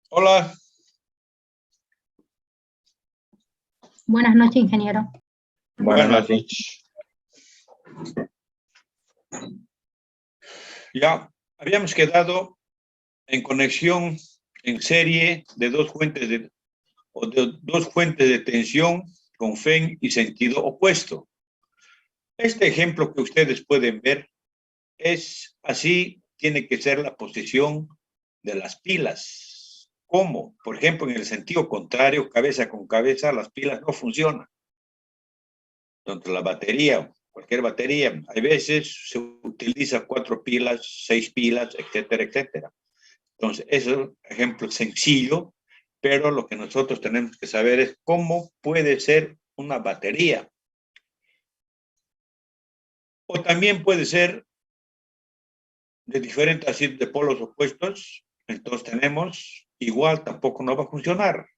Hola, Buenas noches, ingeniero. buenas noches. Ya habíamos quedado en conexión en serie de dos fuentes de tensión con fe y sentido opuesto. Este ejemplo que ustedes pueden ver es así, tiene que ser la posición de las pilas. ¿Cómo? Por ejemplo, en el sentido contrario, cabeza con cabeza, las pilas no funcionan. Entonces, la batería, cualquier batería, hay veces se utiliza 4 pilas, 6 pilas, etcétera, etcétera. Entonces, eso es un ejemplo sencillo, pero lo que nosotros tenemos que saber es cómo puede ser una batería. O también puede ser de diferentes así, de polos opuestos. Entonces tenemos, igual tampoco no va a funcionar.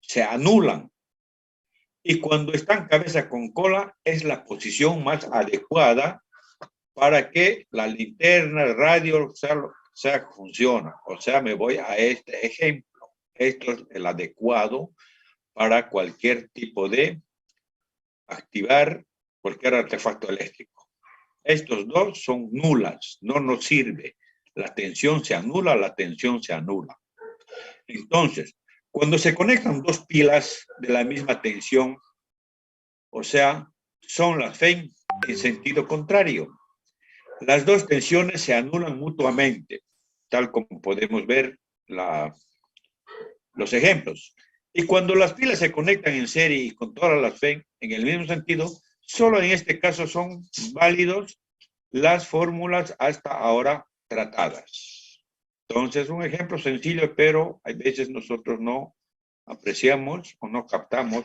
Se anulan. Y cuando están cabeza con cola, es la posición más adecuada para que la linterna, el radio, sea funciona. O sea, me voy a este ejemplo. Esto es el adecuado para cualquier tipo de activar cualquier artefacto eléctrico. Estos dos son nulas, no nos sirve. La tensión se anula, la tensión se anula. Entonces, cuando se conectan dos pilas de la misma tensión, o sea, son las FEM en sentido contrario. Las dos tensiones se anulan mutuamente, tal como podemos ver los ejemplos. Y cuando las pilas se conectan en serie y con todas las FEM en el mismo sentido, solo en este caso son válidos las fórmulas hasta ahora tratadas. Entonces, un ejemplo sencillo, pero hay veces nosotros no apreciamos o no captamos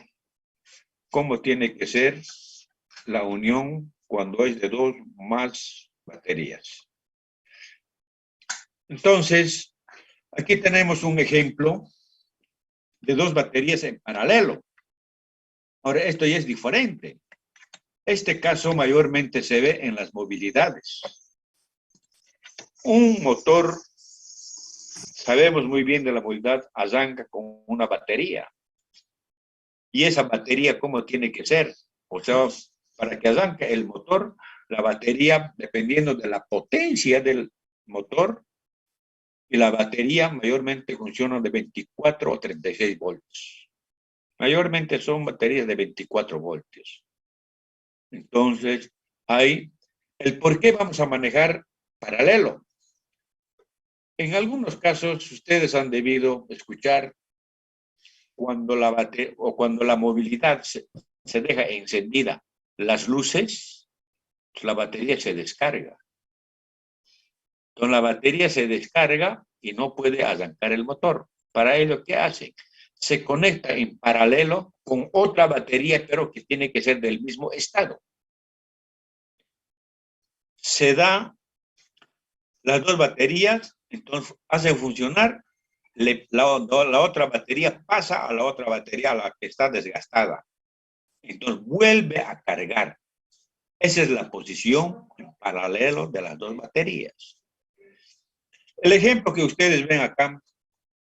cómo tiene que ser la unión cuando es de dos o más baterías. Entonces, aquí tenemos un ejemplo de dos baterías en paralelo. Ahora, esto ya es diferente. Este caso mayormente se ve en las movilidades. Un motor, sabemos muy bien de la movilidad, arranca con una batería. Y esa batería, ¿cómo tiene que ser? O sea, para que arranque el motor, la batería, dependiendo de la potencia del motor, y la batería mayormente funciona de 24 o 36 voltios. Mayormente son baterías de 24 voltios. Entonces, hay el por qué vamos a manejar paralelo. En algunos casos, ustedes han debido escuchar cuando la batería o cuando la movilidad se deja encendida las luces, la batería se descarga. Entonces, la batería se descarga y no puede arrancar el motor. Para ello, ¿qué hacen? Se conecta en paralelo con otra batería, pero que tiene que ser del mismo estado. Se da las dos baterías, entonces hacen funcionar, la otra batería pasa a la otra batería, a la que está desgastada. Entonces vuelve a cargar. Esa es la posición en paralelo de las dos baterías. El ejemplo que ustedes ven acá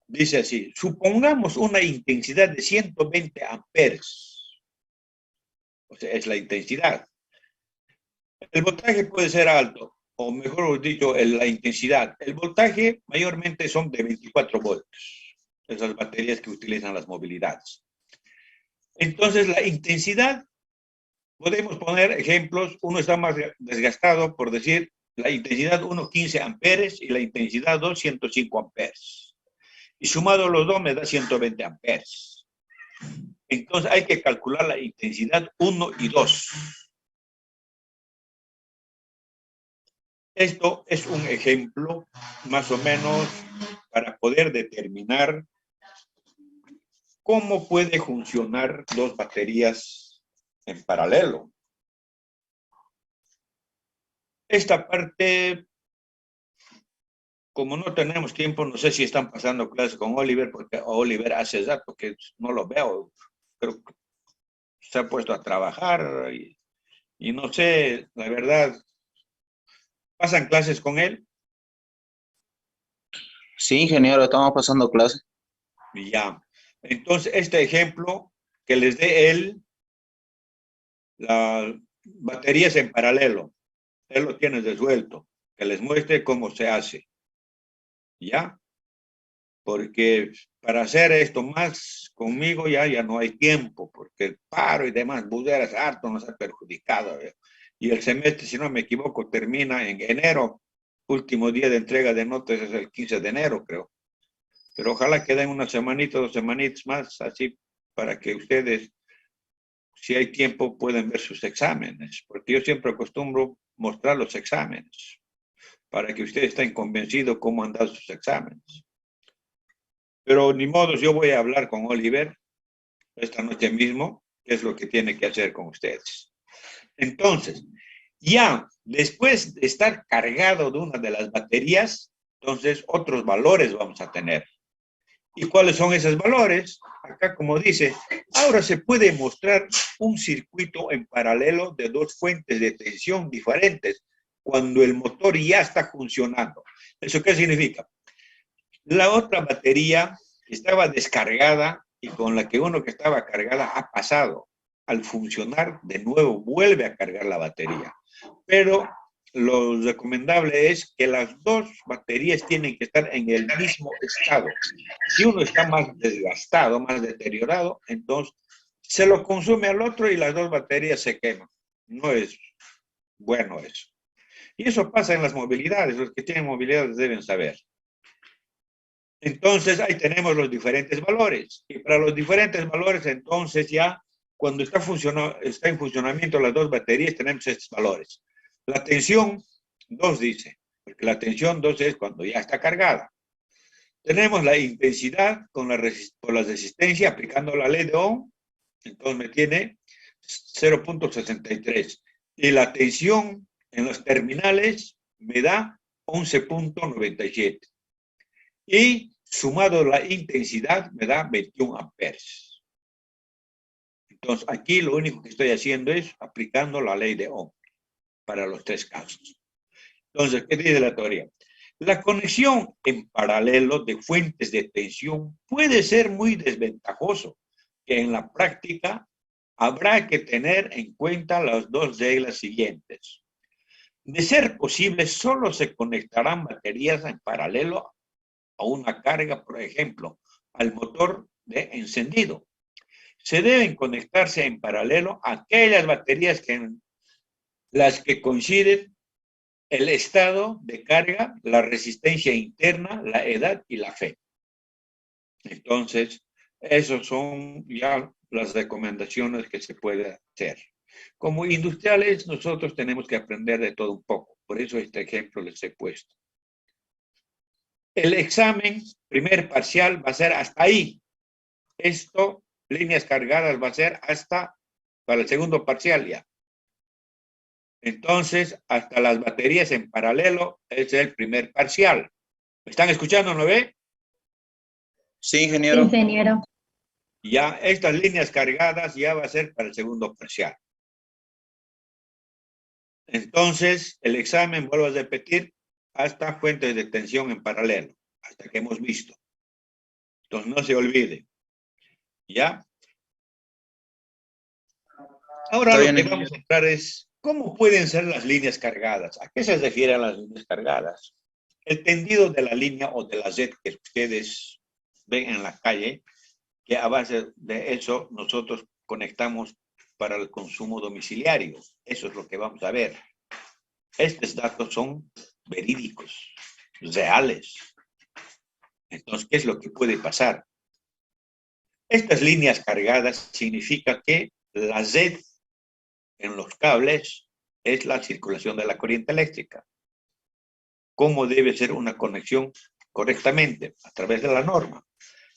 dice así: supongamos una intensidad de 120 amperes. O sea, es la intensidad. El voltaje puede ser alto, o mejor dicho, la intensidad. El voltaje mayormente son de 24 voltios. Esas baterías que utilizan las movilidades. Entonces, la intensidad, podemos poner ejemplos. Uno está más desgastado, por decir, la intensidad 1, 15 amperes, y la intensidad 2, 105 amperes. Y sumado los dos me da 120 amperes. Entonces hay que calcular la intensidad 1 y 2. Esto es un ejemplo más o menos para poder determinar cómo puede funcionar dos baterías en paralelo. Esta parte, como no tenemos tiempo, no sé si están pasando clases con Oliver, porque Oliver hace rato que no lo veo. Creo que se ha puesto a trabajar y no sé, la verdad. ¿Pasan clases con él? Sí, ingeniero, estamos pasando clase. Ya. Entonces, este ejemplo que les dé él, las baterías en paralelo, él lo tiene resuelto, que les muestre cómo se hace. ¿Ya? Porque para hacer esto más conmigo ya no hay tiempo, porque el paro y demás, buderas harto nos ha perjudicado. Y el semestre, si no me equivoco, termina en enero. Último día de entrega de notas es el 15 de enero, creo. Pero ojalá queden una semanita, 2 semanitas más, así para que ustedes, si hay tiempo, pueden ver sus exámenes. Porque yo siempre acostumbro mostrar los exámenes, para que ustedes estén convencidos cómo han dado sus exámenes. Pero ni modo, yo voy a hablar con Oliver esta noche mismo, qué es lo que tiene que hacer con ustedes. Entonces, ya después de estar cargado de una de las baterías, entonces otros valores vamos a tener. ¿Y cuáles son esos valores? Acá, como dice, ahora se puede mostrar un circuito en paralelo de dos fuentes de tensión diferentes cuando el motor ya está funcionando. ¿Eso qué significa? La otra batería que estaba descargada y con la que uno que estaba cargada ha pasado. Al funcionar de nuevo vuelve a cargar la batería. Pero lo recomendable es que las dos baterías tienen que estar en el mismo estado. Si uno está más desgastado, más deteriorado, entonces se lo consume al otro y las dos baterías se queman. No es bueno eso. Y eso pasa en las movilidades. Los que tienen movilidades deben saber. Entonces, ahí tenemos los diferentes valores. Y para los diferentes valores, entonces ya cuando está en funcionamiento las dos baterías, tenemos estos valores. La tensión 2 dice, porque la tensión 2 es cuando ya está cargada. Tenemos la intensidad por la resistencia aplicando la ley de Ohm, entonces me tiene 0.63. Y la tensión en los terminales me da 11.97. Y sumado la intensidad me da 21 amperes. Entonces, aquí lo único que estoy haciendo es aplicando la ley de Ohm para los tres casos. Entonces, ¿qué dice la teoría? La conexión en paralelo de fuentes de tensión puede ser muy desventajoso, que en la práctica habrá que tener en cuenta las dos reglas siguientes. De ser posible, solo se conectarán baterías en paralelo a una carga, por ejemplo, al motor de encendido. Se deben conectarse en paralelo aquellas baterías las que coinciden el estado de carga, la resistencia interna, la edad y la fe. Entonces, esas son ya las recomendaciones que se puede hacer. Como industriales, nosotros tenemos que aprender de todo un poco. Por eso este ejemplo les he puesto. El examen primer parcial va a ser hasta ahí. Esto, líneas cargadas, va a ser hasta para el segundo parcial ya. Entonces, hasta las baterías en paralelo es el primer parcial. ¿Me están escuchando, no ve? Sí, Sí, ingeniero. ingeniero. Ya estas líneas cargadas ya va a ser para el segundo parcial. Entonces, el examen, vuelvo a repetir, hasta fuentes de tensión en paralelo, hasta que hemos visto. Entonces, no se olvide. ¿Ya? Ahora lo que vamos a entrar es, ¿cómo pueden ser las líneas cargadas? ¿A qué se refieren las líneas cargadas? El tendido de la línea o de la red que ustedes ven en la calle, que a base de eso nosotros conectamos para el consumo domiciliario. Eso es lo que vamos a ver. Estos datos son verídicos, reales. Entonces, ¿qué es lo que puede pasar? Estas líneas cargadas significa que la red en los cables es la circulación de la corriente eléctrica. ¿Cómo debe ser una conexión correctamente? A través de la norma.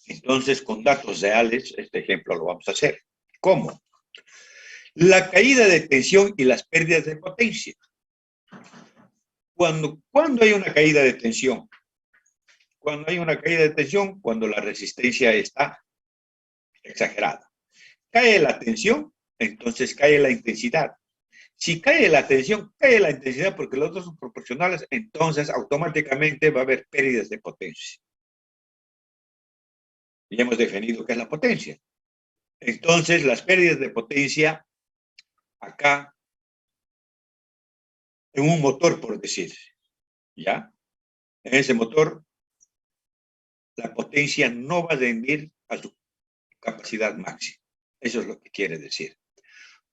Entonces, con datos reales, este ejemplo lo vamos a hacer. ¿Cómo? La caída de tensión y las pérdidas de potencia. ¿Cuándo hay una caída de tensión? Cuando hay una caída de tensión, cuando la resistencia está exagerada. Cae la tensión, entonces cae la intensidad. Si cae la tensión, cae la intensidad porque los dos son proporcionales, entonces automáticamente va a haber pérdidas de potencia. Y hemos definido qué es la potencia. Entonces, las pérdidas de potencia acá, en un motor, por decir, ¿ya? En ese motor, la potencia no va a rendir a su capacidad máxima. Eso es lo que quiere decir.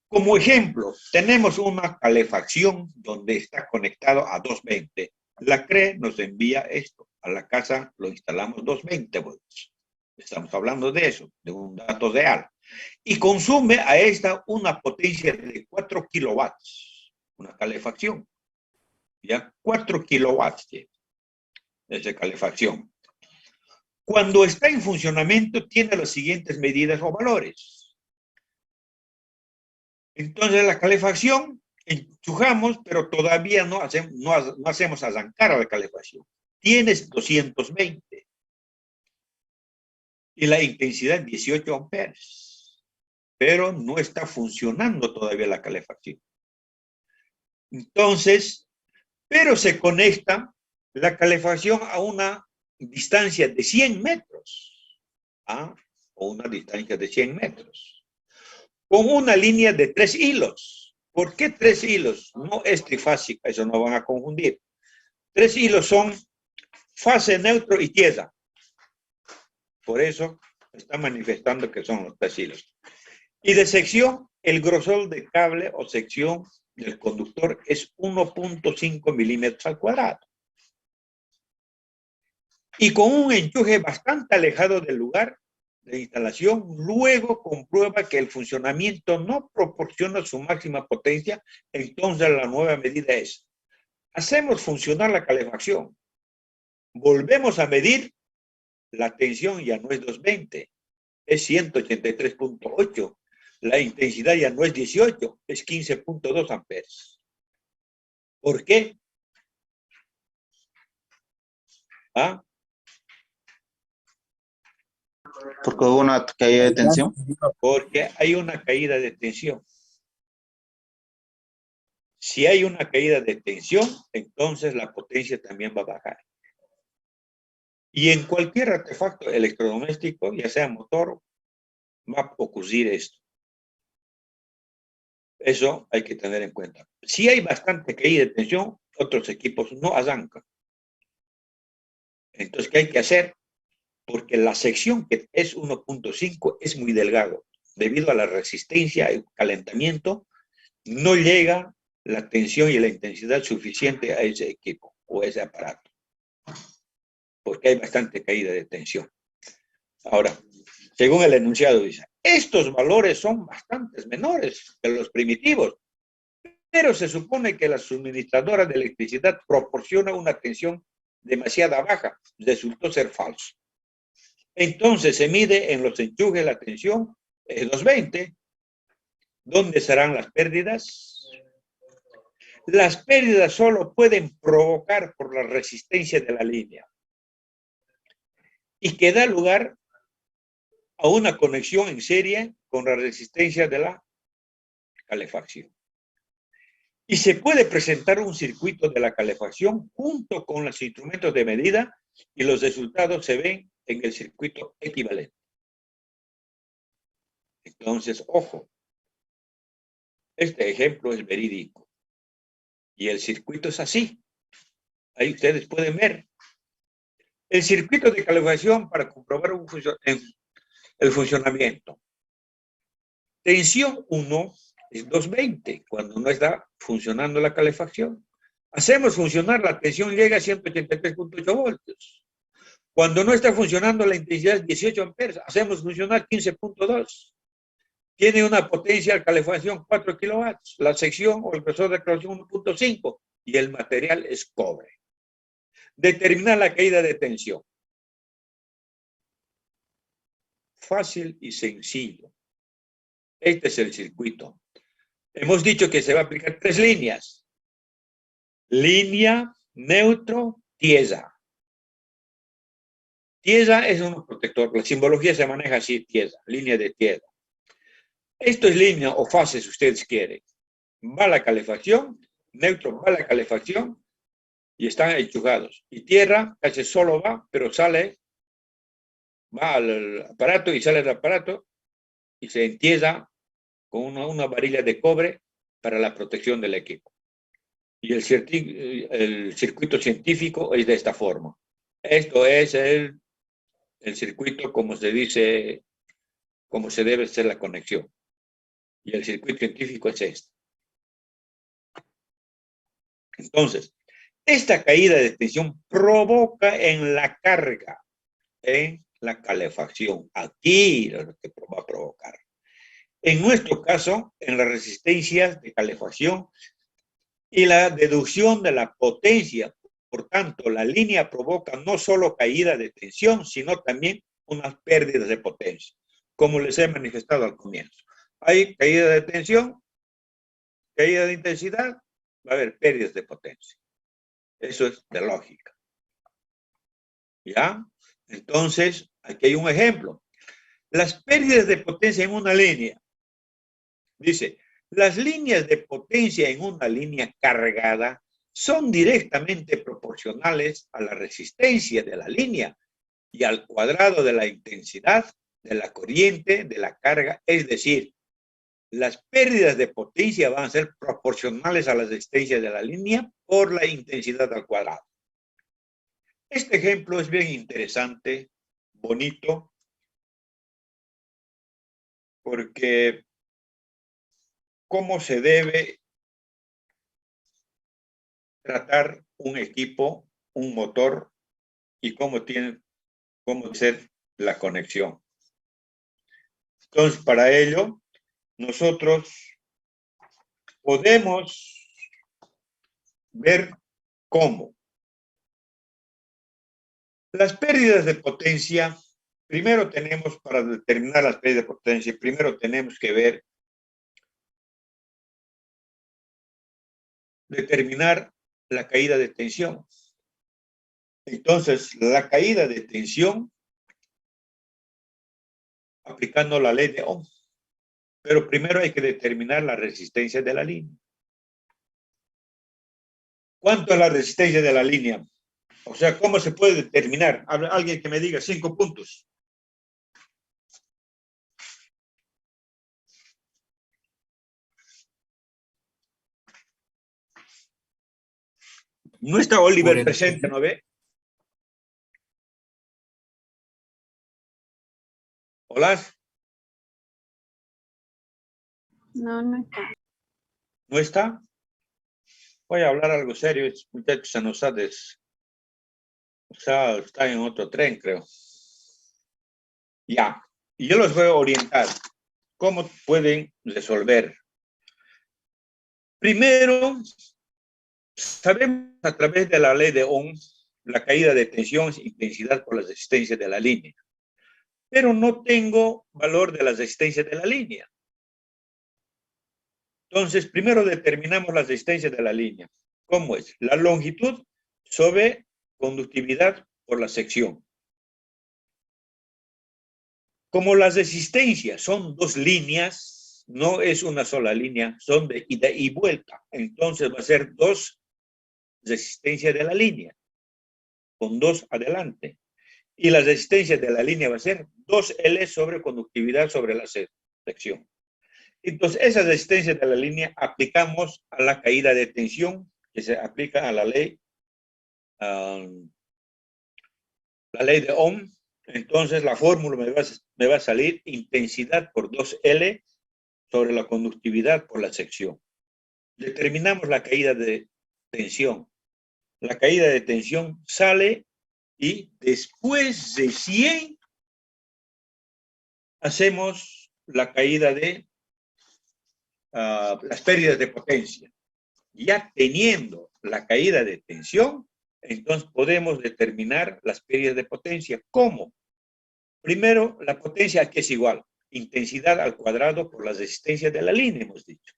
Como ejemplo, tenemos una calefacción donde está conectado a 220. La CRE nos envía esto. A la casa lo instalamos 220 voltios. Estamos hablando de eso, de un dato real. Y consume a esta una potencia de 4 kilowatts. Una calefacción. Ya 4 kilowatts de calefacción. Cuando está en funcionamiento, tiene las siguientes medidas o valores. Entonces, la calefacción, enchufamos, pero todavía no hacemos arrancar a la calefacción. Tienes 220. Y la intensidad 18 amperes. Pero no está funcionando todavía la calefacción. Entonces, pero se conecta la calefacción a una distancia de 100 metros. ¿Ah? O una distancia de 100 metros. Con una línea de 3 hilos. ¿Por qué 3 hilos? No es trifásica, eso no van a confundir. 3 hilos son fase, neutro y tierra. Por eso está manifestando que son los 3 hilos. Y de sección, el grosor de cable o sección del conductor es 1.5 milímetros al cuadrado. Y con un enchufe bastante alejado del lugar de instalación, luego comprueba que el funcionamiento no proporciona su máxima potencia, entonces la nueva medida es: hacemos funcionar la calefacción, volvemos a medir, la tensión ya no es 220, es 183.8, la intensidad ya no es 18, es 15.2 amperes. ¿Por qué? ¿Ah? Porque hubo una caída de tensión. Porque hay una caída de tensión. Si hay una caída de tensión, entonces la potencia también va a bajar. Y en cualquier artefacto electrodoméstico, ya sea motor, va a ocurrir esto. Eso hay que tener en cuenta. Si hay bastante caída de tensión, otros equipos no arrancan. Entonces, ¿qué hay que hacer? Porque la sección que es 1.5 es muy delgado. Debido a la resistencia y calentamiento, no llega la tensión y la intensidad suficiente a ese equipo o a ese aparato. Porque hay bastante caída de tensión. Ahora, según el enunciado dice, estos valores son bastante menores que los primitivos, pero se supone que la suministradora de electricidad proporciona una tensión demasiado baja. Resultó ser falso. Entonces se mide en los enchufes la tensión, es 220. ¿Dónde serán las pérdidas? Las pérdidas solo pueden provocar por la resistencia de la línea y que da lugar a una conexión en serie con la resistencia de la calefacción. Y se puede presentar un circuito de la calefacción junto con los instrumentos de medida y los resultados se ven en el circuito equivalente. Entonces, ojo, este ejemplo es verídico y el circuito es así. Ahí ustedes pueden ver. El circuito de calefacción para comprobar el funcionamiento. Tensión 1 es 220 cuando no está funcionando la calefacción. Hacemos funcionar, la tensión llega a 183.8 voltios. Cuando no está funcionando, la intensidad es 18 amperes. Hacemos funcionar 15.2. Tiene una potencia de calefacción 4 kilowatts. La sección o el grosor de calefacción 1.5 y el material es cobre. Determinar la caída de tensión. Fácil y sencillo. Este es el circuito. Hemos dicho que se va a aplicar 3 líneas. Línea, neutro, tierra. Tierra es un protector. La simbología se maneja así, tierra, línea de tierra. Esto es línea o fase, si ustedes quieren. Va la calefacción, neutro va la calefacción y están enchufados. Y tierra casi solo va, pero sale va al aparato y sale del aparato y se entiesa con una varilla de cobre para la protección del equipo. Y el circuito científico es de esta forma. Esto es el circuito, como se dice, como se debe hacer la conexión. Y el circuito científico es este. Entonces, esta caída de tensión provoca en la carga, en la calefacción. Aquí es lo que va a provocar. En nuestro caso, en las resistencias de calefacción y la deducción de la potencia. Por tanto, la línea provoca no solo caída de tensión, sino también unas pérdidas de potencia, como les he manifestado al comienzo. Hay caída de tensión, caída de intensidad, va a haber pérdidas de potencia. Eso es de lógica. ¿Ya? Entonces, aquí hay un ejemplo. Las pérdidas de potencia en una línea. Dice, las líneas de potencia en una línea cargada son directamente proporcionales a la resistencia de la línea y al cuadrado de la intensidad de la corriente de la carga. Es decir, las pérdidas de potencia van a ser proporcionales a la resistencia de la línea por la intensidad al cuadrado. Este ejemplo es bien interesante, bonito, porque cómo se debe tratar un equipo, un motor, y cómo ser la conexión. Entonces, para ello, nosotros podemos ver cómo. Las pérdidas de potencia, primero tenemos, para determinar las pérdidas de potencia, primero tenemos que determinar la caída de tensión. Entonces, la caída de tensión, aplicando la ley de Ohm. Pero primero hay que determinar la resistencia de la línea. ¿Cuánto es la resistencia de la línea? O sea, ¿cómo se puede determinar? Alguien que me diga 5 puntos. No está Oliver presente, ¿no ve? ¿Hola? No, no está. ¿No está? Voy a hablar algo serio. Este muchacho se nos ha o sea, está en otro tren, creo. Ya. Y yo los voy a orientar. ¿Cómo pueden resolver? Primero, sabemos a través de la ley de Ohm la caída de tensión e intensidad por la resistencia de la línea. Pero no tengo valor de la resistencia de la línea. Entonces, primero determinamos la resistencia de la línea. ¿Cómo es? La longitud sobre conductividad por la sección. Como las resistencias son dos líneas, no es una sola línea, son de ida y vuelta. Entonces va a ser dos resistencias de la línea, con dos adelante. Y la resistencia de la línea va a ser 2L sobre conductividad sobre la sección. Entonces, esa resistencia de la línea aplicamos a la caída de tensión, que se aplica a la ley de Ohm. Entonces, la fórmula me va a salir intensidad por 2L sobre la conductividad por la sección. Determinamos la caída de tensión. La caída de tensión sale y después de 100 hacemos la caída de las pérdidas de potencia. Ya teniendo la caída de tensión, entonces podemos determinar las pérdidas de potencia. ¿Cómo? Primero, la potencia aquí es igual, intensidad al cuadrado por las resistencias de la línea, hemos dicho.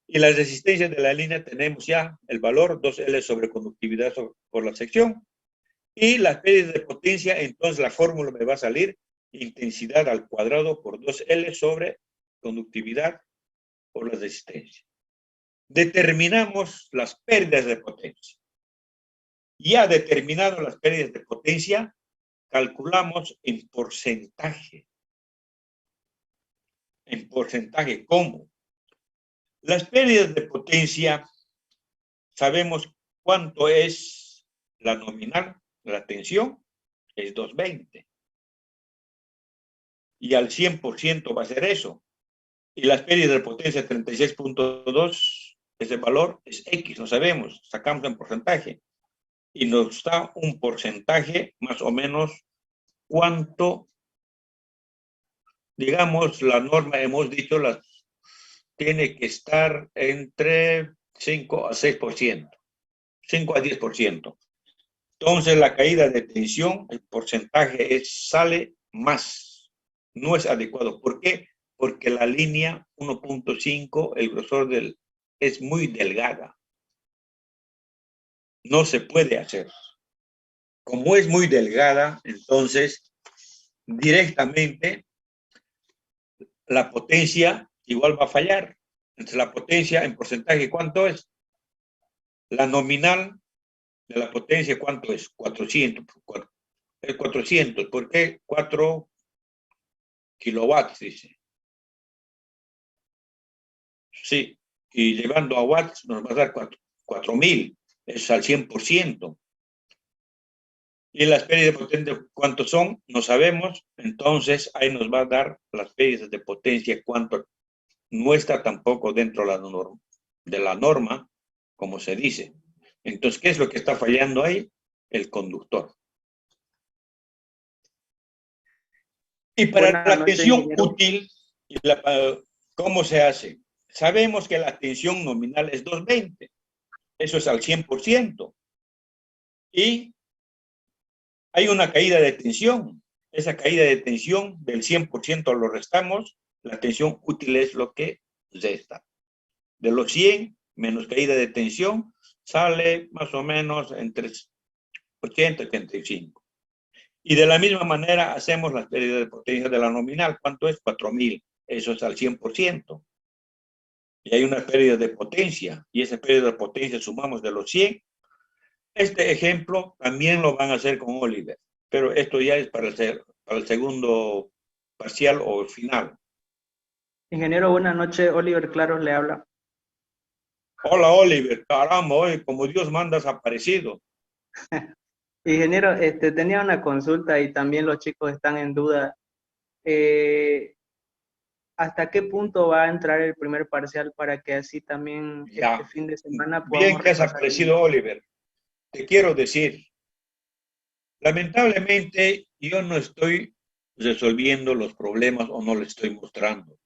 Y las resistencias de la línea tenemos ya el valor 2L sobre conductividad por la sección. Y las pérdidas de potencia, entonces la fórmula me va a salir intensidad al cuadrado por 2L sobre conductividad por la resistencia. Determinamos las pérdidas de potencia. Ya determinado las pérdidas de potencia, calculamos en porcentaje. En porcentaje, ¿cómo? Las pérdidas de potencia, sabemos cuánto es la nominal, la tensión, es 220. Y al 100% va a ser eso. Y las pérdidas de potencia 36.2, ese valor es X, lo sabemos, sacamos en porcentaje. Y nos da un porcentaje más o menos cuánto, digamos, la norma, hemos dicho, tiene que estar entre 5 a 6%, 5 a 10%. Entonces, la caída de tensión, el porcentaje sale más, no es adecuado. ¿Por qué? Porque la línea 1.5, el grosor es muy delgada. No se puede hacer. Como es muy delgada, entonces, directamente, la potencia igual va a fallar. Entonces, la potencia en porcentaje, ¿cuánto es? La nominal de la potencia, ¿cuánto es? 400. Es 400. ¿Por qué? 4 kilowatts, dice. Sí. Y llevando a watts nos va a dar 4.000. Es al 100%. Y las pérdidas de potencia, ¿cuántos son? No sabemos. Entonces, ahí nos va a dar las pérdidas de potencia, cuánto no está tampoco dentro de la norma, como se dice. Entonces, ¿qué es lo que está fallando ahí? El conductor. Y para la tensión útil, ¿cómo se hace? Sabemos que la tensión nominal es 220. Eso es al 100%. Y hay una caída de tensión. Esa caída de tensión del 100% lo restamos. La tensión útil es lo que resta. De los 100 menos caída de tensión, sale más o menos entre 80 y 85. Y de la misma manera hacemos las pérdidas de potencia de la nominal. ¿Cuánto es? 4.000. Eso es al 100%. Y hay una pérdida de potencia. Y esa pérdida de potencia sumamos de los 100. Este ejemplo también lo van a hacer con Oliver. Pero esto ya es para el segundo parcial o final. Ingeniero, buenas noches. Oliver Claros le habla. Hola, Oliver. Caramba, hoy como Dios manda has aparecido. Ingeniero, tenía una consulta y también los chicos están en duda. ¿Hasta qué punto va a entrar el primer parcial para que así también este fin de semana podamos bien que has aparecido, Oliver. Te quiero decir, lamentablemente yo no estoy resolviendo los problemas o no les estoy mostrando.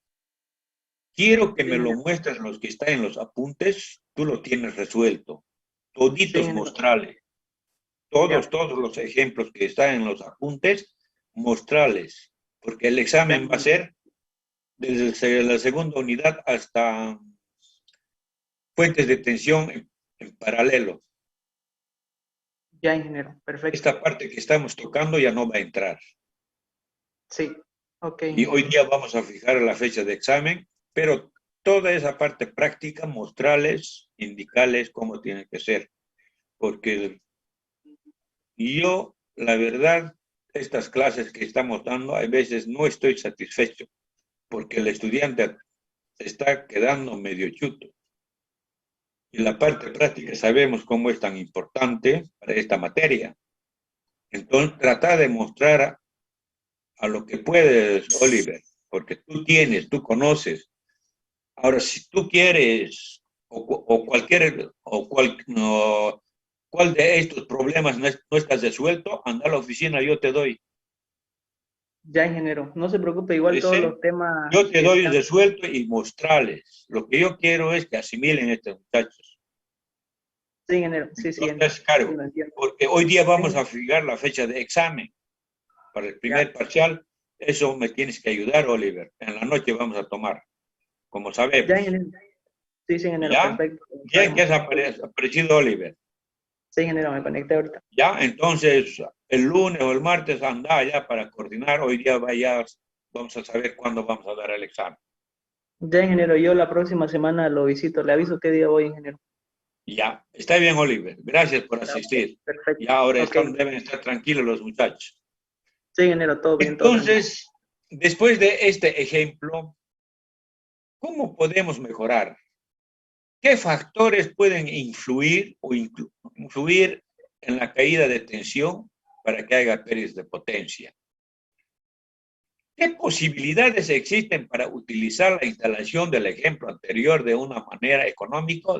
Quiero que me lo muestres los que están en los apuntes, tú lo tienes resuelto. Toditos mostrales. Todos los ejemplos que están en los apuntes, mostrales. Porque el examen va a ser desde la segunda unidad hasta fuentes de tensión en paralelo. Ya, ingeniero, perfecto. Esta parte que estamos tocando ya no va a entrar. Sí, ok. Y hoy día vamos a fijar la fecha de examen, pero toda esa parte práctica, mostrarles, indicarles cómo tiene que ser. Porque yo, la verdad, estas clases que estamos dando, a veces no estoy satisfecho, porque el estudiante está quedando medio chuto. Y la parte práctica sabemos cómo es tan importante para esta materia. Entonces, trata de mostrar a lo que puedes, Oliver, porque tú conoces. Ahora, si tú quieres, cuál de estos problemas no estás resuelto, anda a la oficina, yo te doy. Ya, ingeniero, no se preocupe, igual todos los temas... Yo te doy resuelto y mostrarles. Lo que yo quiero es que asimilen estos muchachos. Sí, ingeniero, sí, sí. Entonces, claro, porque hoy día vamos a fijar la fecha de examen para el primer parcial. Eso me tienes que ayudar, Oliver. En la noche vamos a tomar, como sabemos. Ya, ingeniero. Sí, sí, ingeniero, ¿Ya? perfecto. Bien, que has aparecido, Oliver. Sí, ingeniero, me conecté ahorita. Ya, entonces, el lunes o el martes anda ya para coordinar. Hoy día vamos a saber cuándo vamos a dar el examen. Ya, ingeniero, yo la próxima semana lo visito. Le aviso qué día voy, ingeniero. Ya, está bien, Oliver. Gracias por asistir. Perfecto. Ya ahora Okay. deben estar tranquilos los muchachos. Sí, ingeniero, todo bien. Todo bien. Entonces, después de este ejemplo, ¿cómo podemos mejorar? ¿Qué factores pueden influir o influir en la caída de tensión para que haya pérdidas de potencia? ¿Qué posibilidades existen para utilizar la instalación del ejemplo anterior de una manera económica?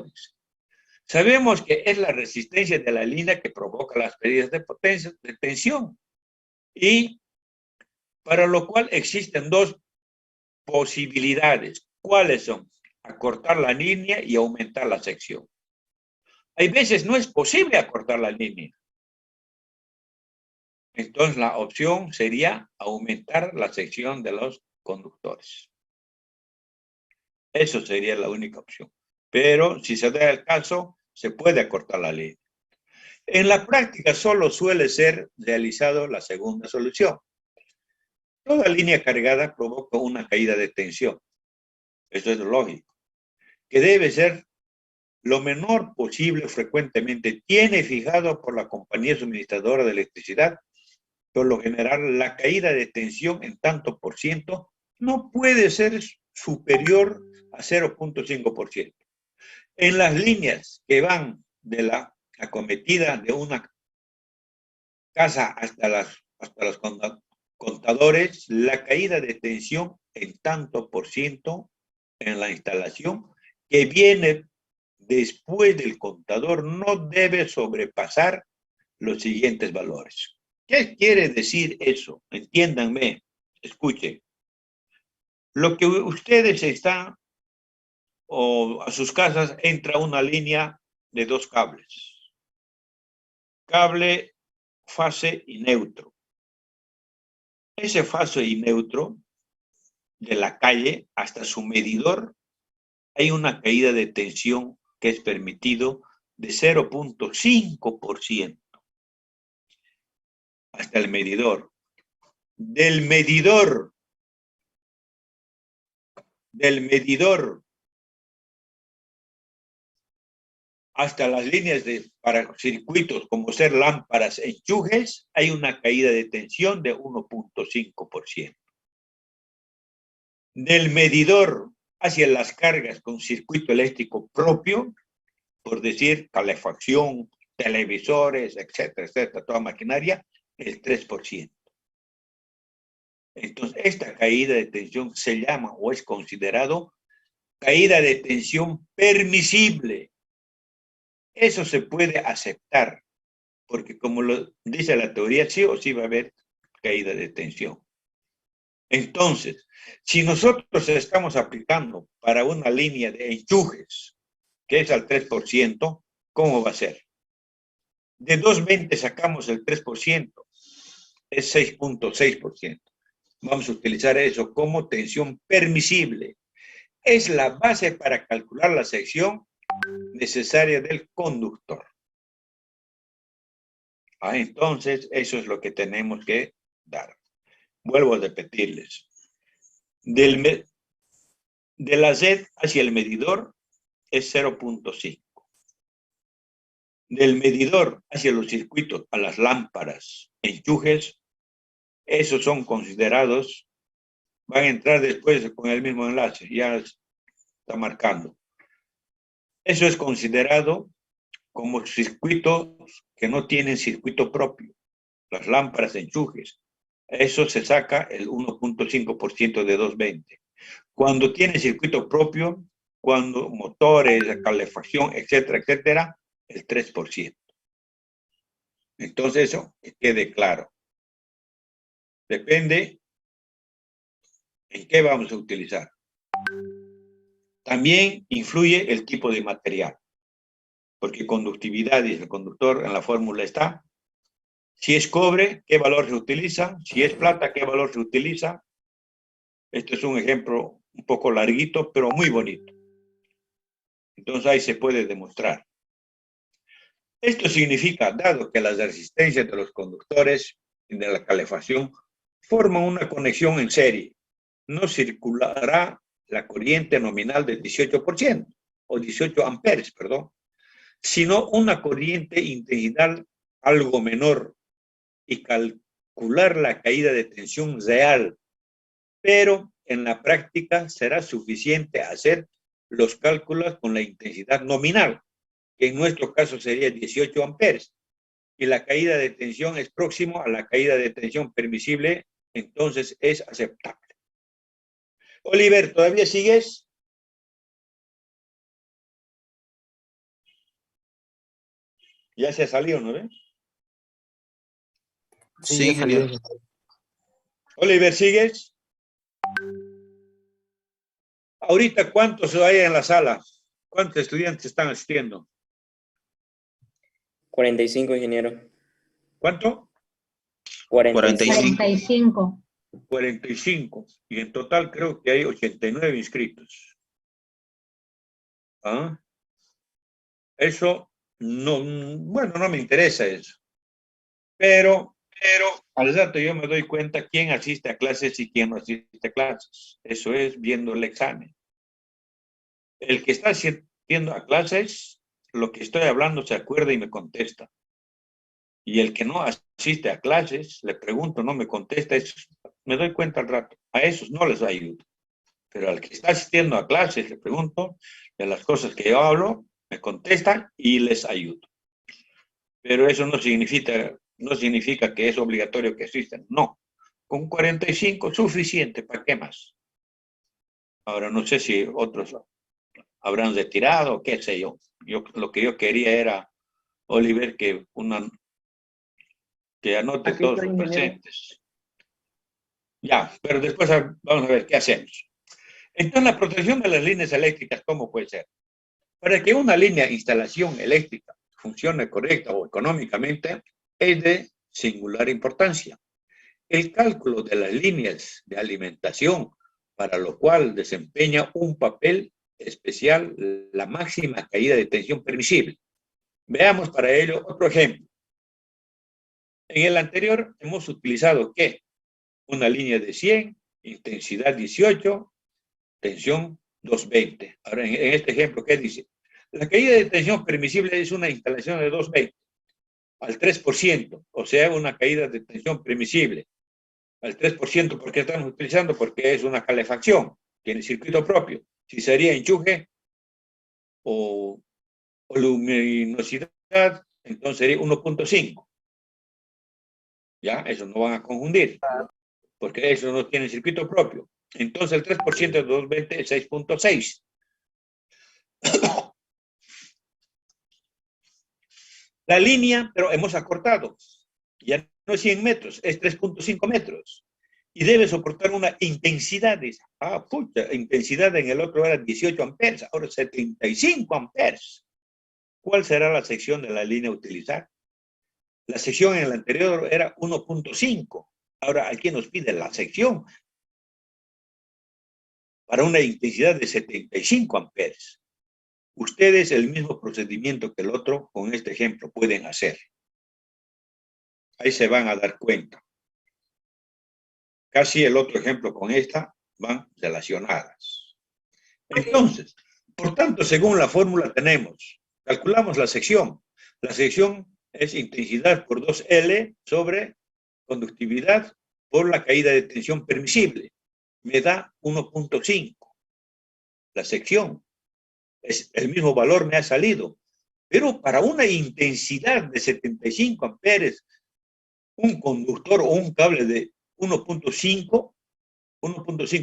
Sabemos que es la resistencia de la línea que provoca las pérdidas de potencia, de tensión, y para lo cual existen dos posibilidades. ¿Cuáles son? Acortar la línea y aumentar la sección. Hay veces no es posible acortar la línea. Entonces la opción sería aumentar la sección de los conductores. Eso sería la única opción. Pero si se da el caso, se puede acortar la línea. En la práctica solo suele ser realizado la segunda solución. Toda línea cargada provoca una caída de tensión. Eso es lógico. Que debe ser lo menor posible frecuentemente. Tiene fijado por la compañía suministradora de electricidad. Por lo general, la caída de tensión en tanto por ciento no puede ser superior a 0.5%. En las líneas que van de la acometida de una casa hasta los contadores, la caída de tensión en tanto por ciento en la instalación que viene después del contador no debe sobrepasar los siguientes valores. ¿Qué quiere decir eso? Entiéndanme, escuchen. Lo que ustedes están o a sus casas entra una línea de dos cables. Cable fase y neutro. Ese fase y neutro de la calle hasta su medidor hay una caída de tensión que es permitido de 0.5% hasta el medidor. Del medidor hasta las líneas para circuitos como ser lámparas, enchujes, hay una caída de tensión de 1.5%. Del medidor hacia las cargas con circuito eléctrico propio, por decir calefacción, televisores, etcétera, etcétera, toda maquinaria, el 3%. Entonces, esta caída de tensión se llama o es considerado caída de tensión permisible. Eso se puede aceptar, porque como lo dice la teoría, sí o sí va a haber caída de tensión. Entonces, si nosotros estamos aplicando para una línea de enchujes, que es al 3%, ¿cómo va a ser? De 220 sacamos el 3%, es 6.6%. Vamos a utilizar eso como tensión permisible. Es la base para calcular la sección necesaria del conductor. Entonces, eso es lo que tenemos que dar. Vuelvo a repetirles. De la Z hacia el medidor es 0.5. Del medidor hacia los circuitos, a las lámparas, enchujes, esos son considerados, van a entrar después con el mismo enlace, ya está marcando. Eso es considerado como circuitos que no tienen circuito propio, las lámparas, enchujes. Eso se saca el 1.5% de 220. Cuando tiene circuito propio, cuando motores, calefacción, etcétera, etcétera, el 3%. Entonces eso, que quede claro. Depende en qué vamos a utilizar. También influye el tipo de material, porque conductividad, dice el conductor, en la fórmula está. Si es cobre, ¿qué valor se utiliza? Si es plata, ¿qué valor se utiliza? Este es un ejemplo un poco larguito, pero muy bonito. Entonces ahí se puede demostrar. Esto significa, dado que las resistencias de los conductores y de la calefacción forman una conexión en serie, no circulará la corriente nominal del 18%, o 18 amperes, perdón, sino una corriente intensidad algo menor y calcular la caída de tensión real, pero en la práctica será suficiente hacer los cálculos con la intensidad nominal, que en nuestro caso sería 18 amperes, y la caída de tensión es próximo a la caída de tensión permisible, entonces es aceptable. Oliver, ¿todavía sigues? Ya se salió, ¿no ve? Sí, ingeniero. Oliver, ¿sigues? Ahorita, ¿cuántos hay en la sala? ¿Cuántos estudiantes están asistiendo? 45, ingeniero. ¿Cuánto? 45. 45. 45. Y en total creo que hay 89 inscritos. ¿Ah? Eso no, bueno, no me interesa eso. Pero al rato yo me doy cuenta quién asiste a clases y quién no asiste a clases. Eso es viendo el examen. El que está asistiendo a clases, lo que estoy hablando se acuerda y me contesta. Y el que no asiste a clases, le pregunto, no me contesta, eso, me doy cuenta al rato. A esos no les ayudo. Pero al que está asistiendo a clases, le pregunto de las cosas que yo hablo, me contesta y les ayudo. Pero eso no significa que es obligatorio que asistan. No. Con 45 suficiente, ¿para qué más? Ahora no sé si otros habrán retirado, qué sé yo. Lo que yo quería era, Oliver, que anote Aquí todos estoy, los ingeniero. presentes. Ya, pero después vamos a ver qué hacemos. Entonces, la protección de las líneas eléctricas, ¿cómo puede ser? Para que una línea de instalación eléctrica funcione correcta o económicamente, es de singular importancia. El cálculo de las líneas de alimentación, para lo cual desempeña un papel especial la máxima caída de tensión permisible. Veamos para ello otro ejemplo. En el anterior hemos utilizado ¿qué? Una línea de 100, intensidad 18, tensión 220. Ahora, en este ejemplo, ¿qué dice? La caída de tensión permisible es una instalación de 220 al 3%, o sea, una caída de tensión permisible. Al 3%, ¿por qué estamos utilizando? Porque es una calefacción, tiene circuito propio. Si sería enchufe o luminosidad, entonces sería 1.5. ¿Ya? Eso no van a confundir, porque eso no tiene circuito propio. Entonces el 3% de 220 es 6.6. La línea, pero hemos acortado. Ya no es 100 metros, es 3.5 metros. Y debe soportar una intensidad. Intensidad en el otro era 18 amperes, ahora 75 amperes. ¿Cuál será la sección de la línea a utilizar? La sección en el anterior era 1.5. Ahora aquí nos pide la sección para una intensidad de 75 amperes. Ustedes el mismo procedimiento que el otro con este ejemplo pueden hacer. Ahí se van a dar cuenta. Casi el otro ejemplo con esta van relacionadas. Entonces, por tanto, según la fórmula tenemos, calculamos la sección. La sección es intensidad por 2L sobre conductividad por la caída de tensión permisible. Me da 1.5. La sección. El mismo valor me ha salido. Pero para una intensidad de 75 amperes, un conductor o un cable de 1.5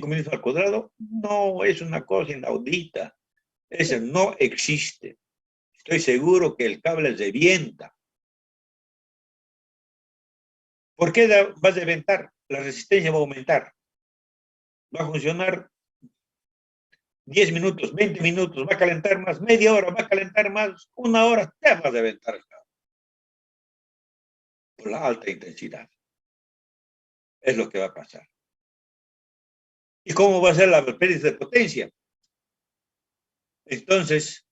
milímetros al cuadrado, no es una cosa inaudita. Eso no existe. Estoy seguro que el cable revienta. ¿Por qué va a reventar? La resistencia va a aumentar. Va a funcionar 10 minutos, 20 minutos, va a calentar más, media hora, va a calentar más, una hora, te va a reventar el cable. Por la alta intensidad. Es lo que va a pasar. ¿Y cómo va a ser la pérdida de potencia? Entonces,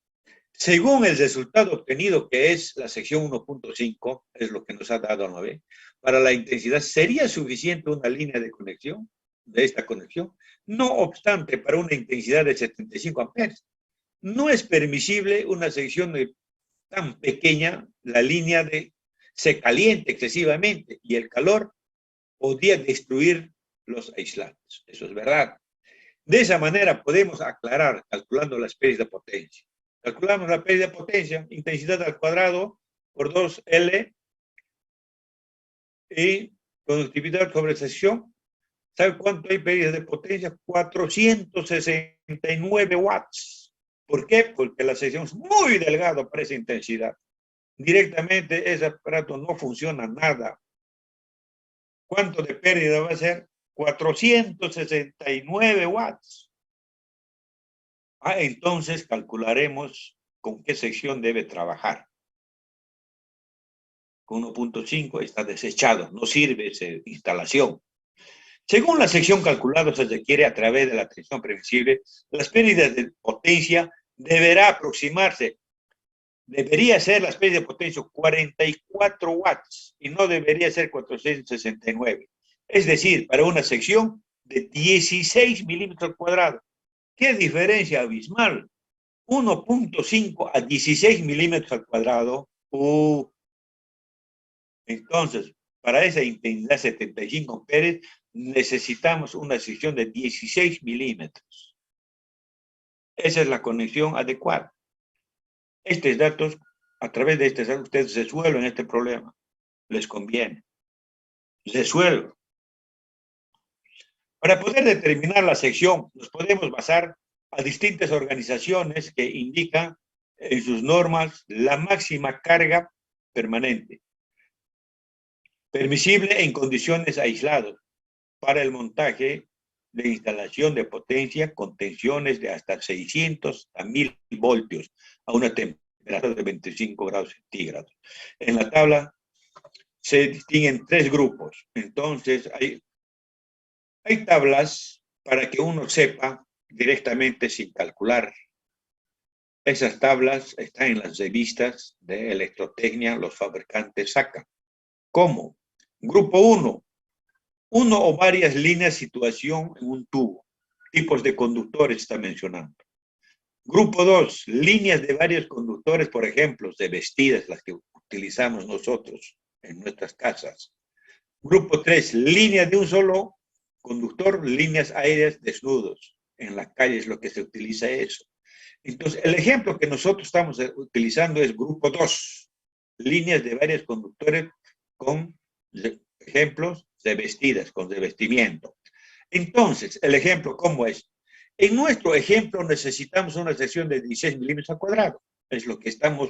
según el resultado obtenido, que es la sección 1.5, es lo que nos ha dado, ¿no ve? Para la intensidad, ¿sería suficiente una línea de conexión, de esta conexión? No obstante, para una intensidad de 75 amperes, no es permisible una sección tan pequeña, la línea se caliente excesivamente y el calor podía destruir los aislados. Eso es verdad. De esa manera podemos aclarar calculando las pérdidas de potencia. Calculamos la pérdida de potencia, intensidad al cuadrado por 2L y conductividad sobre sección. ¿Sabe cuánto hay pérdida de potencia? 469 watts. ¿Por qué? Porque la sección es muy delgada para esa intensidad. Directamente ese aparato no funciona nada. ¿Cuánto de pérdida va a ser? 469 watts. Entonces calcularemos con qué sección debe trabajar. Con 1.5 está desechado, no sirve esa instalación. Según la sección calculada se requiere a través de la tensión previsible, las pérdidas de potencia debería ser las pérdidas de potencia 44 watts y no debería ser 469. Es decir, para una sección de 16 milímetros cuadrados. ¿Qué diferencia abismal? 1.5 a 16 milímetros al cuadrado. Entonces, para esa intensidad 75 amperes, necesitamos una sección de 16 milímetros. Esa es la conexión adecuada. Estos datos, a través de estos datos, ustedes resuelven este problema. Les conviene. Resuelven. Para poder determinar la sección, nos podemos basar a distintas organizaciones que indican en sus normas la máxima carga permanente, permisible en condiciones aisladas, para el montaje de instalación de potencia con tensiones de hasta 600 a 1000 voltios a una temperatura de 25 grados centígrados. En la tabla se distinguen 3 grupos. Entonces, hay tablas para que uno sepa directamente sin calcular. Esas tablas están en las revistas de electrotecnia, los fabricantes sacan. ¿Cómo? Grupo 1. Uno o varias líneas de situación en un tubo. Tipos de conductores está mencionando. Grupo 2. Líneas de varios conductores, por ejemplo, revestidas, las que utilizamos nosotros en nuestras casas. Grupo 3. Líneas de un solo conductor, líneas aéreas desnudos. En la calle es lo que se utiliza eso. Entonces, el ejemplo que nosotros estamos utilizando es grupo 2. Líneas de varios conductores con ejemplos revestidas, con revestimiento. Entonces, el ejemplo, ¿cómo es? En nuestro ejemplo necesitamos una sección de 16 milímetros al cuadrado. Es lo que estamos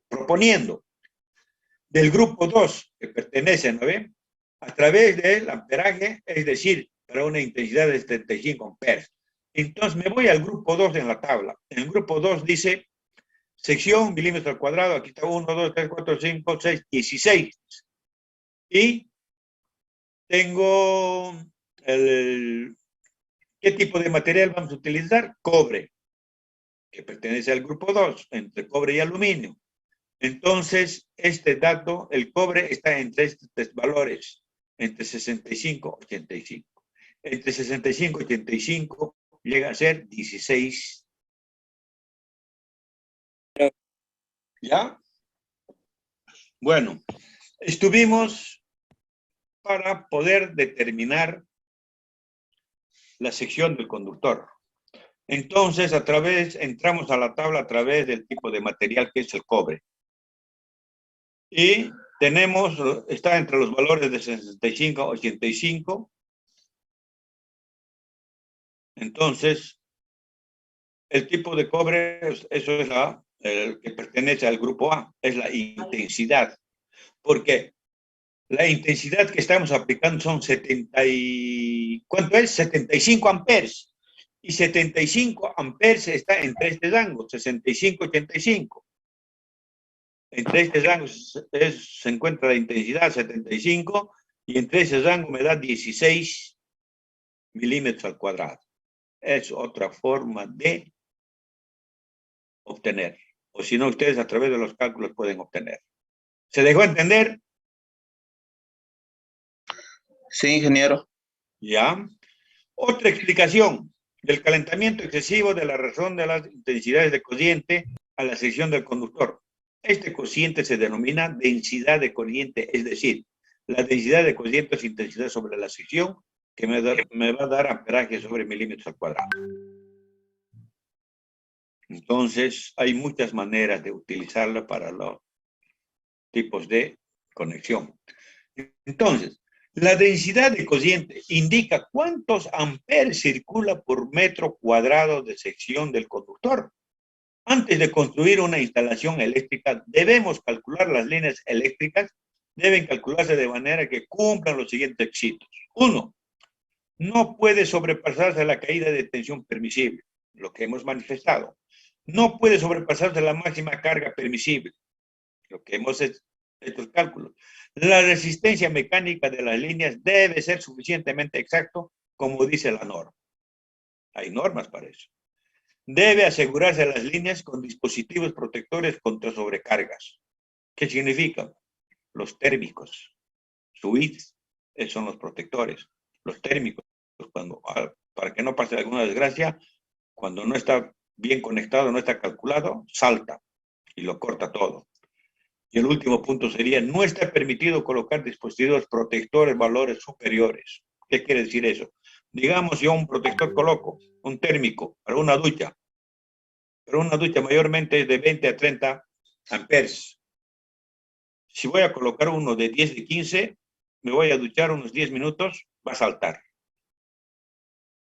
proponiendo. Del grupo 2, que pertenece, ¿no ven? A través del amperaje, es decir, para una intensidad de 75 amperes. Entonces me voy al grupo 2 en la tabla. En el grupo 2 dice sección milímetros al cuadrado. Aquí está 1, 2, 3, 4, 5, 6, 16. Y tengo ¿qué tipo de material vamos a utilizar? Cobre, que pertenece al grupo 2, entre cobre y aluminio. Entonces, este dato, el cobre está entre estos valores, entre 65 y 85. Entre 65 y 85 llega a ser 16. ¿Ya? Bueno, estuvimos para poder determinar la sección del conductor. Entonces, entramos a la tabla a través del tipo de material que es el cobre. Y está entre los valores de 65 a 85. Entonces, el tipo de cobre, eso es el que pertenece al grupo A, es la intensidad. Porque la intensidad que estamos aplicando son ¿cuánto es? 75 amperes. Y 75 amperes está entre este rango, 65 y 85. Entre este rango se encuentra la intensidad 75 y entre ese rango me da 16 milímetros al cuadrado. Es otra forma de obtener. O si no, ustedes a través de los cálculos pueden obtener. ¿Se dejó entender? Sí, ingeniero. Ya. Otra explicación del calentamiento excesivo de la razón de las intensidades de cociente a la sección del conductor. Este cociente se denomina densidad de corriente, es decir, la densidad de cocientes de intensidad sobre la sección, que me va a dar amperaje sobre milímetros al cuadrado. Entonces, hay muchas maneras de utilizarlo para los tipos de conexión. Entonces, la densidad de cociente indica cuántos amperes circula por metro cuadrado de sección del conductor. Antes de construir una instalación eléctrica, debemos calcular las líneas eléctricas. Deben calcularse de manera que cumplan los siguientes requisitos. 1. No puede sobrepasarse la caída de tensión permisible, lo que hemos manifestado. No puede sobrepasarse la máxima carga permisible, lo que hemos hecho el cálculo. La resistencia mecánica de las líneas debe ser suficientemente exacto, como dice la norma. Hay normas para eso. Debe asegurarse las líneas con dispositivos protectores contra sobrecargas. ¿Qué significa? Los térmicos. Switch, esos son los protectores. Los térmicos, para que no pase alguna desgracia, cuando no está bien conectado, no está calculado, salta y lo corta todo. Y el último punto sería, no está permitido colocar dispositivos protectores valores superiores. ¿Qué quiere decir eso? Digamos, yo un protector coloco, un térmico, para una ducha, pero una ducha mayormente es de 20 a 30 amperes. Si voy a colocar uno de 10 de 15, me voy a duchar unos 10 minutos, va a saltar.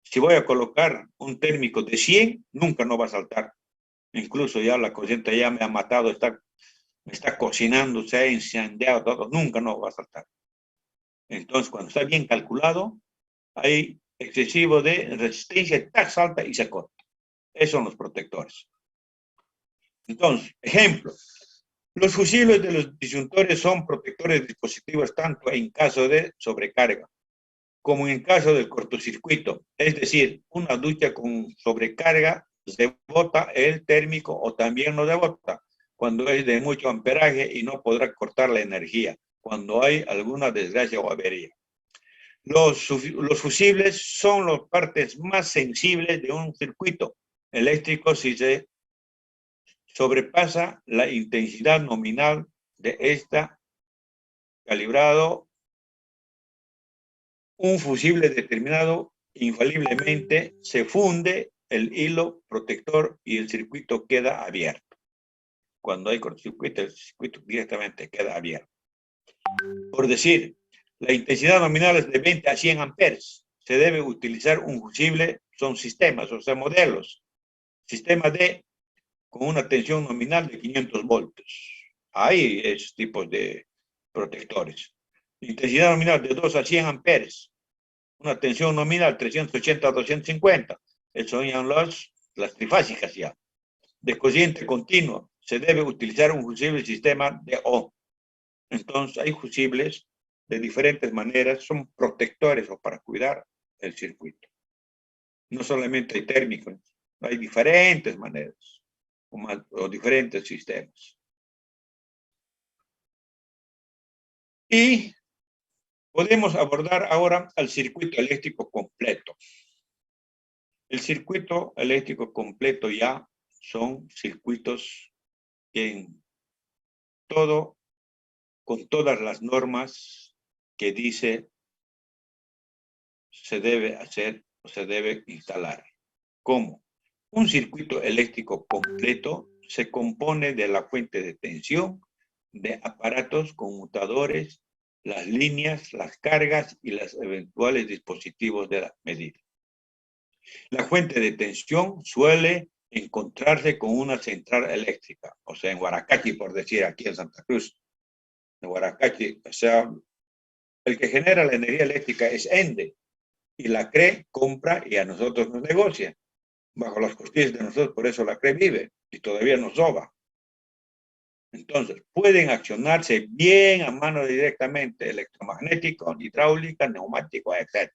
Si voy a colocar un térmico de 100, nunca no va a saltar. Incluso ya la corriente ya me ha matado, me está cocinando, se ha incendiado todo, nunca no va a saltar. Entonces, cuando está bien calculado, hay excesivo de resistencia, salta y se corta. Esos son los protectores. Entonces, ejemplo, los fusibles de los disyuntores son protectores de dispositivos tanto en caso de sobrecarga como en caso del cortocircuito. Es decir, una ducha con sobrecarga se bota el térmico o también no se bota cuando es de mucho amperaje y no podrá cortar la energía cuando hay alguna desgracia o avería. Los fusibles son las partes más sensibles de un circuito eléctrico si se sobrepasa la intensidad nominal de esta calibrado. Un fusible determinado infaliblemente se funde el hilo protector y el circuito queda abierto. Cuando hay cortocircuito, el circuito directamente queda abierto. Por decir, la intensidad nominal es de 20 a 100 amperes. Se debe utilizar un fusible, son sistemas, o sea, modelos. Sistema D con una tensión nominal de 500 voltios. Hay esos tipos de protectores. Intensidad nominal de 2 a 100 amperes. Una tensión nominal 380 a 250. Eso son las trifásicas ya. De cociente continuo. Se debe utilizar un fusible sistema de O. Entonces hay fusibles de diferentes maneras. Son protectores o para cuidar el circuito. No solamente hay térmicos. Hay diferentes maneras o diferentes sistemas. Y podemos abordar ahora al circuito eléctrico completo. El circuito eléctrico completo ya son circuitos que con todas las normas que dice se debe hacer o se debe instalar. ¿Cómo? Un circuito eléctrico completo se compone de la fuente de tensión, de aparatos conmutadores, las líneas, las cargas y los eventuales dispositivos de la medida. La fuente de tensión suele encontrarse con una central eléctrica, o sea, en Huaracachi, por decir, aquí en Santa Cruz. En Huaracachi, o sea, el que genera la energía eléctrica es ENDE, y la CRE compra y a nosotros nos negocia. Bajo las costillas de nosotros, por eso la CRE vive y todavía nos soba. Entonces, pueden accionarse bien a mano directamente, electromagnético, hidráulica, neumático, etc.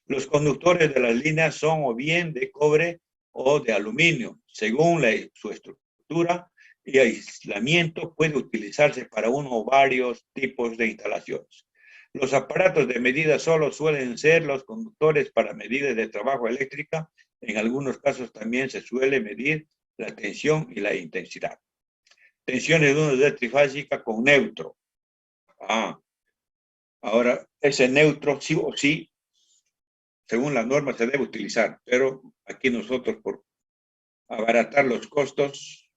Los conductores de las líneas son o bien de cobre o de aluminio. Según su estructura y aislamiento, puede utilizarse para uno o varios tipos de instalaciones. Los aparatos de medida solo suelen ser los conductores para medidas de trabajo eléctrica. En algunos casos también se suele medir la tensión y la intensidad. Tensiones de una red trifásica con neutro. Ahora, ese neutro sí o sí, según la norma, se debe utilizar, pero aquí nosotros, por abaratar los costos,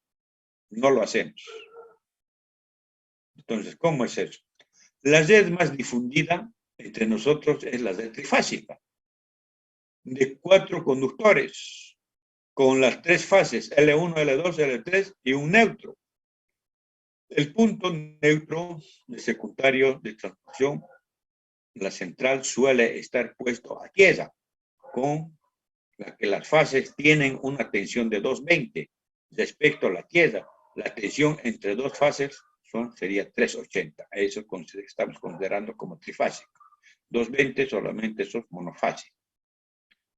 no lo hacemos. Entonces, ¿cómo es eso? La red más difundida entre nosotros es la red trifásica, de 4 conductores, con las 3 fases, L1, L2, L3 y un neutro. El punto neutro de secundario de transmisión, la central suele estar puesto a tierra, con la que las fases tienen una tensión de 220 respecto a la tierra. La tensión entre dos fases sería 380. Eso estamos considerando como trifásico. 220 solamente son monofásicos.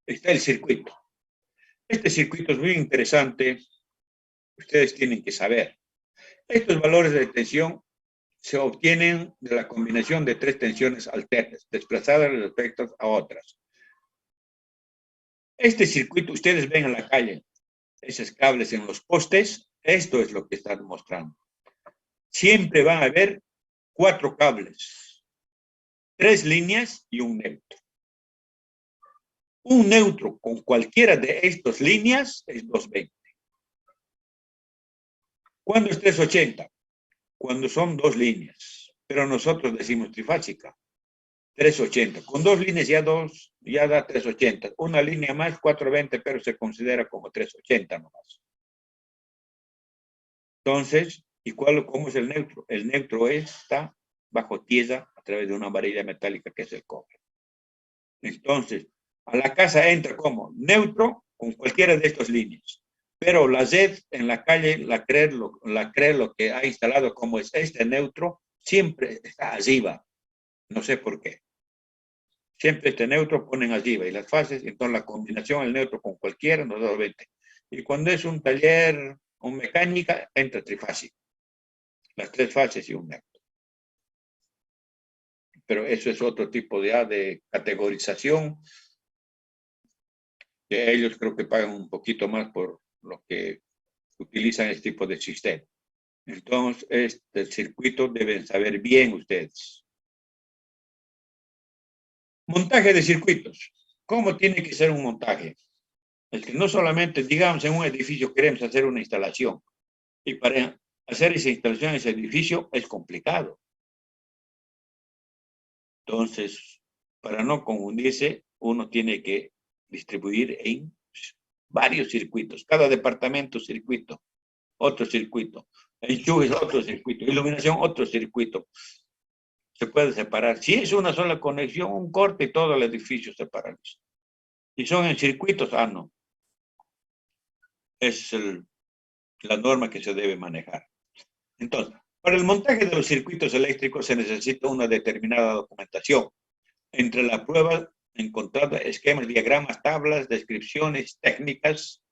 Está el circuito. Este circuito es muy interesante. Ustedes tienen que saber. Estos valores de tensión se obtienen de la combinación de 3 tensiones alternas, desplazadas respecto a otras. Este circuito, ustedes ven en la calle, esos cables en los postes, esto es lo que están mostrando. Siempre van a haber 4 cables, 3 líneas y un neutro. Un neutro con cualquiera de estas líneas es 220. ¿Cuándo es 380? Cuando son 2 líneas, pero nosotros decimos trifásica. 380. Con 2 líneas ya da 380. Una línea más, 420, pero se considera como 380 nomás. Entonces, ¿cómo es el neutro? El neutro está bajo tierra a través de una varilla metálica que es el cobre. Entonces, a la casa entra como neutro con cualquiera de estas líneas. Pero la red en la calle, la cree lo que ha instalado como es este neutro, siempre está arriba. No sé por qué. Siempre este neutro ponen arriba y las fases, entonces la combinación del neutro con cualquiera nos da 20. Y cuando es un taller, un mecánica, entra trifásico. Las 3 fases y un neutro. Pero eso es otro tipo de categorización, que ellos creo que pagan un poquito más por lo que utilizan este tipo de sistema. Entonces, este circuito deben saber bien ustedes. Montaje de circuitos. ¿Cómo tiene que ser un montaje? Es que no solamente, digamos, en un edificio queremos hacer una instalación, y para hacer esa instalación en ese edificio es complicado. Entonces, para no confundirse, uno tiene que distribuir en varios circuitos. Cada departamento, circuito, otro circuito. Enchufes, otro circuito. Iluminación, otro circuito. Se puede separar. Si es una sola conexión, un corte y todo el edificio se paraliza. Si son en circuitos, no. Es la norma que se debe manejar. Entonces, para el montaje de los circuitos eléctricos se necesita una determinada documentación. Entre la prueba encontrada esquemas, diagramas, tablas, descripciones técnicas.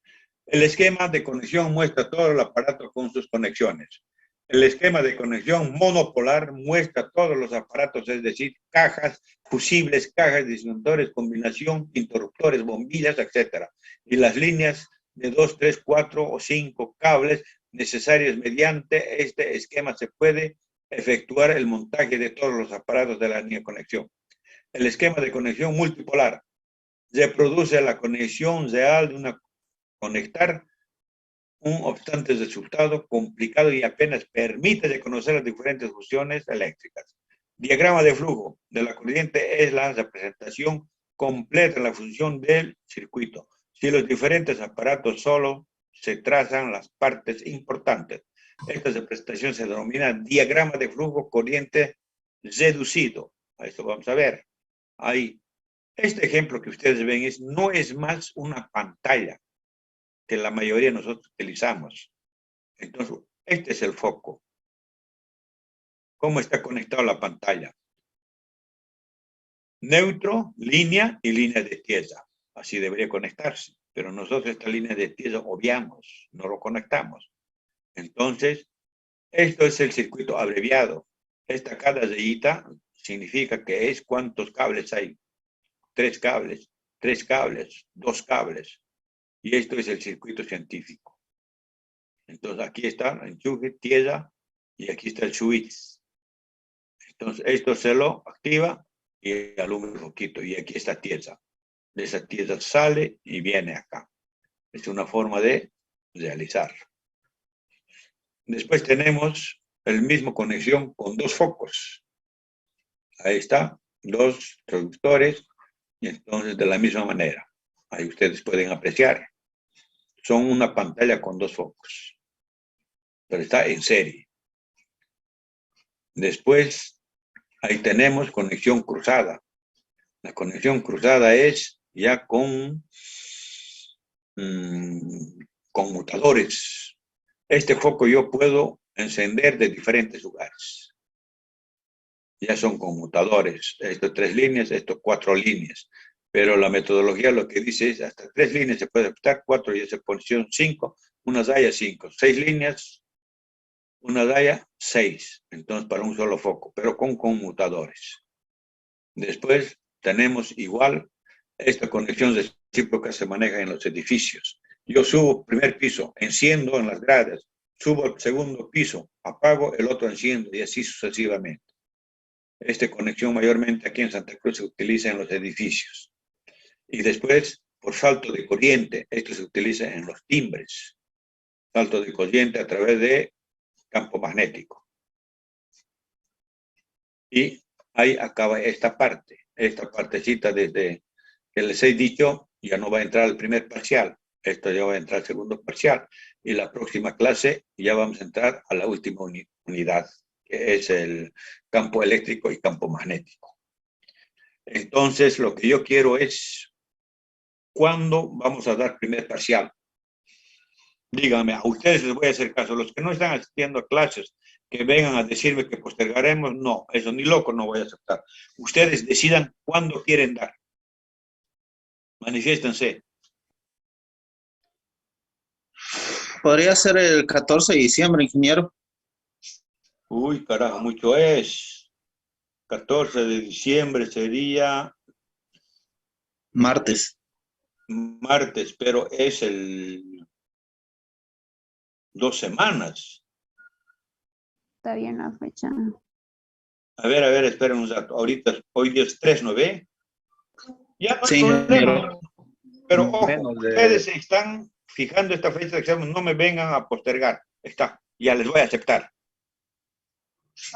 El esquema de conexión muestra todo el aparato con sus conexiones. El esquema de conexión monopolar muestra todos los aparatos, es decir, cajas, fusibles, cajas, disjuntores, combinación, interruptores, bombillas, etc. Y las líneas de 2, 3, 4 o 5 cables necesarios. Mediante este esquema se puede efectuar el montaje de todos los aparatos de la línea de conexión. El esquema de conexión multipolar reproduce la conexión real de conectar un obstante resultado complicado y apenas permite reconocer las diferentes funciones eléctricas. Diagrama de flujo de la corriente es la representación completa de la función del circuito. Si los diferentes aparatos solo se trazan las partes importantes, esta representación se denomina diagrama de flujo corriente reducido. A esto vamos a ver. Ahí. Este ejemplo que ustedes ven no es más una pantalla que la mayoría de nosotros utilizamos. Entonces, este es el foco. ¿Cómo está conectado la pantalla? Neutro, línea y línea de tierra. Así debería conectarse. Pero nosotros esta línea de tierra obviamos, no lo conectamos. Entonces, esto es el circuito abreviado. Esta cada rayita significa que es cuántos cables hay. 3 cables, 3 cables, 2 cables. Y esto es el circuito científico. Entonces aquí está el enchufe, tierra, y aquí está el switch. Entonces, esto se lo activa y alumbra un poquito. Y aquí está tiesa. De esa tiesa sale y viene acá. Es una forma de realizarlo. Después tenemos el mismo conexión con dos focos. Ahí está, dos traductores. Y entonces de la misma manera. Ahí ustedes pueden apreciar. Son una pantalla con dos focos. Pero está en serie. Después, ahí tenemos conexión cruzada. La conexión cruzada es ya con conmutadores. Este foco yo puedo encender de diferentes lugares. Ya son conmutadores. Esto 3 líneas, esto 4 líneas. Pero la metodología lo que dice es hasta 3 líneas se puede aceptar, 4 ya se pusieron 5, una daya 5, 6 líneas, una daya 6. Entonces para un solo foco, pero con conmutadores. Después tenemos igual, esta conexión recíproca se maneja en los edificios. Yo subo primer piso, enciendo en las gradas, subo al segundo piso, apago, el otro enciendo y así sucesivamente. Esta conexión mayormente aquí en Santa Cruz se utiliza en los edificios. Y después, por salto de corriente, esto se utiliza en los timbres. Salto de corriente a través de campo magnético. Y ahí acaba esta parte. Esta partecita desde que les he dicho, ya no va a entrar el primer parcial. Esto ya va a entrar el segundo parcial. Y la próxima clase ya vamos a entrar a la última unidad, que es el campo eléctrico y campo magnético. Entonces, lo que yo quiero es, ¿cuándo vamos a dar primer parcial? Díganme, a ustedes les voy a hacer caso. Los que no están asistiendo a clases, que vengan a decirme que postergaremos, no, eso ni loco no voy a aceptar. Ustedes decidan cuándo quieren dar. Manifiéstense. Podría ser el 14 de diciembre, ingeniero. Uy, carajo, mucho es. 14 de diciembre sería... Martes. Martes, pero es el... 2 semanas. Está bien la fecha. A ver, esperen un rato. Ahorita, hoy día es 3, ¿no ve? Ya no hay Sí, problema. ingeniero. Pero ojo, Menos de- ustedes están fijando esta fecha de examen, no me vengan a postergar. Está, ya les voy a aceptar.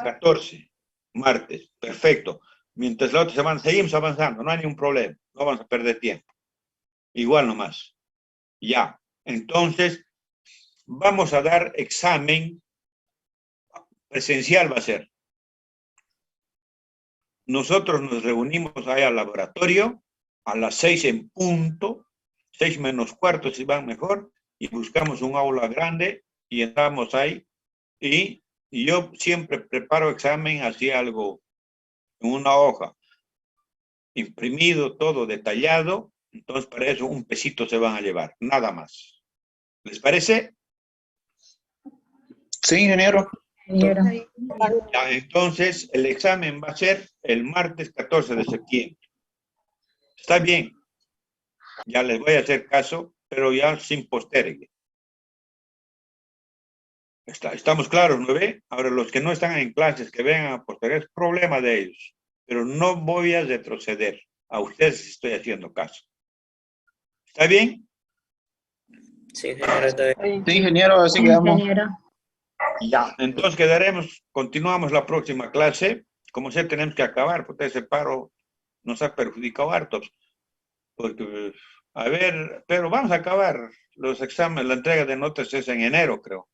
14, martes, perfecto. Mientras la otra semana seguimos avanzando, no hay ningún problema, no vamos a perder tiempo. Igual nomás. Ya, entonces, vamos a dar examen presencial va a ser. Nosotros nos reunimos ahí al laboratorio a las 6 en punto, 6 menos cuarto si van mejor, y buscamos un aula grande y entramos ahí. Y yo siempre preparo examen así algo en una hoja, imprimido, todo detallado. Entonces para eso un pesito se van a llevar, nada más. ¿Les parece? Sí, ingeniero. Ingeniero. Ya, entonces el examen va a ser el martes 14 de septiembre. Está bien. Ya les voy a hacer caso, pero ya sin postergue. Estamos claros, ¿no ve? Ahora, los que no están en clases, que vengan a postergar, es problema de ellos. Pero no voy a retroceder. A ustedes estoy haciendo caso. ¿Está bien? Sí, ingeniero, está bien. Sí, ingeniero, así quedamos. Ingeniero. Ya. Entonces continuamos la próxima clase. Como sé, tenemos que acabar, porque ese paro nos ha perjudicado harto. Porque, a ver, pero vamos a acabar los exámenes, la entrega de notas es en enero, creo.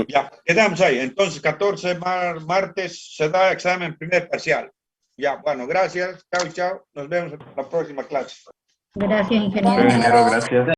Ya, quedamos ahí. Entonces, 14 martes se da examen primer parcial. Ya, bueno, gracias. Chao, chao. Nos vemos en la próxima clase. Gracias, ingeniero. Ingeniero, gracias.